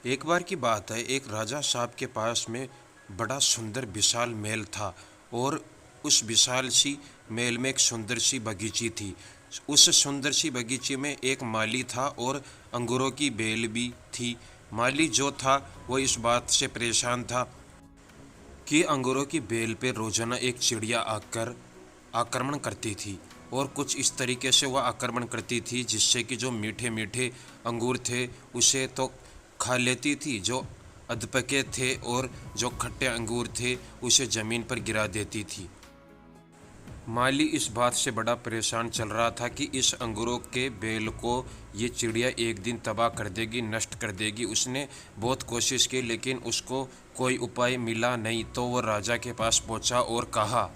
एक बार की बात है, एक राजा साहब के पास में बड़ा सुंदर विशाल महल था और उस विशाल सी महल में एक सुंदर सी बगीची थी। उस सुंदर सी बगीचे में एक माली था और अंगूरों की बेल भी थी। माली जो था वो इस बात से परेशान था कि अंगूरों की बेल पे रोजाना एक चिड़िया आकर आक्रमण करती थी और कुछ इस तरीके से वह आक्रमण करती थी जिससे कि जो मीठे मीठे अंगूर थे उसे तो खा लेती थी, जो अधपके थे और जो खट्टे अंगूर थे उसे ज़मीन पर गिरा देती थी। माली इस बात से बड़ा परेशान चल रहा था कि इस अंगूरों के बेल को ये चिड़िया एक दिन तबाह कर देगी, नष्ट कर देगी। उसने बहुत कोशिश की लेकिन उसको कोई उपाय मिला नहीं, तो वो राजा के पास पहुंचा और कहा,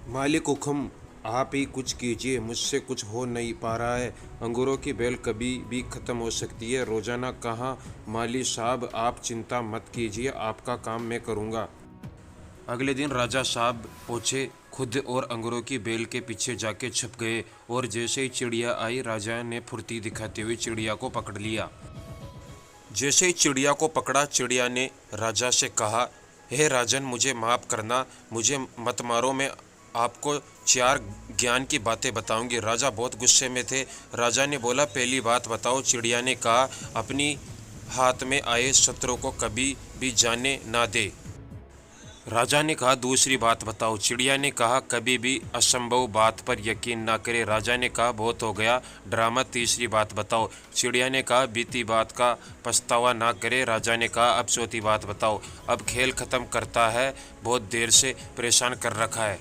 मालिक हुक्म, आप ही कुछ कीजिए, मुझसे कुछ हो नहीं पा रहा है। अंगूरों की बेल कभी भी ख़त्म हो सकती है। रोजाना कहा, माली साहब आप चिंता मत कीजिए, आपका काम मैं करूँगा। अगले दिन राजा साहब पहुँचे खुद और अंगूरों की बेल के पीछे जाके छुप गए और जैसे ही चिड़िया आई राजा ने फुर्ती दिखाते हुए चिड़िया को पकड़ लिया। जैसे ही चिड़िया को पकड़ा, चिड़िया ने राजा से कहा, हे राजन, मुझे माफ़ करना, मुझे मत मारो, मैं आपको 4 ज्ञान की बातें बताऊंगी। राजा बहुत गुस्से में थे। राजा ने बोला, पहली बात बताओ। चिड़िया ने कहा, अपनी हाथ में आए शत्रु को कभी भी जाने ना दे। राजा ने कहा, दूसरी बात बताओ। चिड़िया ने कहा, कभी भी असंभव बात पर यकीन ना करे। राजा ने कहा, बहुत हो गया ड्रामा, तीसरी बात बताओ। चिड़िया ने कहा, बीती बात का पछतावा ना करे। राजा ने कहा, अब चौथी बात बताओ। अब खेल खत्म करता है, बहुत देर से परेशान कर रखा है।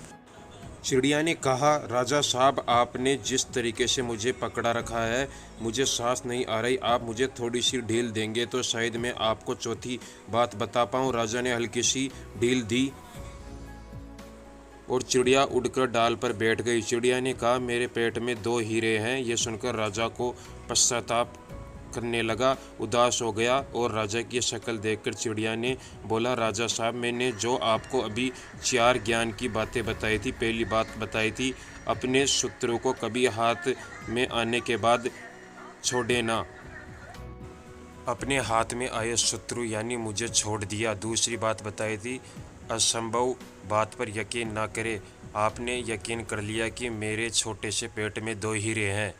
चिड़िया ने कहा, राजा साहब, आपने जिस तरीके से मुझे पकड़ा रखा है मुझे सांस नहीं आ रही। आप मुझे थोड़ी सी ढील देंगे तो शायद मैं आपको चौथी बात बता पाऊँ। राजा ने हल्की सी ढील दी और चिड़िया उड़कर डाल पर बैठ गई। चिड़िया ने कहा, मेरे पेट में 2 हीरे हैं। यह सुनकर राजा को पश्चाताप करने लगा, उदास हो गया और राजा की शक्ल देखकर चिड़िया ने बोला, राजा साहब, मैंने जो आपको अभी 4 ज्ञान की बातें बताई थी, पहली बात बताई थी, अपने शत्रु को कभी हाथ में आने के बाद छोड़े ना। अपने हाथ में आए शत्रु यानी मुझे छोड़ दिया। दूसरी बात बताई थी, असंभव बात पर यकीन ना करे। आपने यकीन कर लिया कि मेरे छोटे से पेट में 2 हीरे हैं।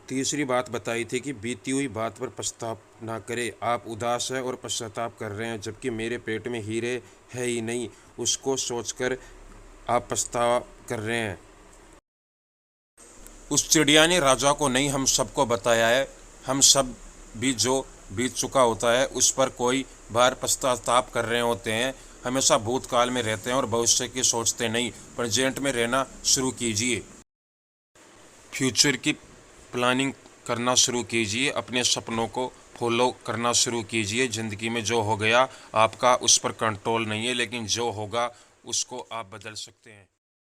तीसरी बात बताई थी कि बीती हुई बात पर पछताप ना करे। आप उदास हैं और पश्चाताप कर रहे हैं, जबकि मेरे पेट में हीरे है ही नहीं, उसको सोचकर आप पछतावा कर रहे हैं। उस चिड़िया ने राजा को नहीं, हम सबको बताया है। हम सब भी जो बीत चुका होता है उस पर कोई बार पश्चाताप कर रहे होते हैं। हमेशा भूतकाल में रहते हैं और भविष्य की सोचते नहीं। प्रेजेंट में रहना शुरू कीजिए, फ्यूचर की प्लानिंग करना शुरू कीजिए, अपने सपनों को फॉलो करना शुरू कीजिए। ज़िंदगी में जो हो गया आपका उस पर कंट्रोल नहीं है, लेकिन जो होगा उसको आप बदल सकते हैं।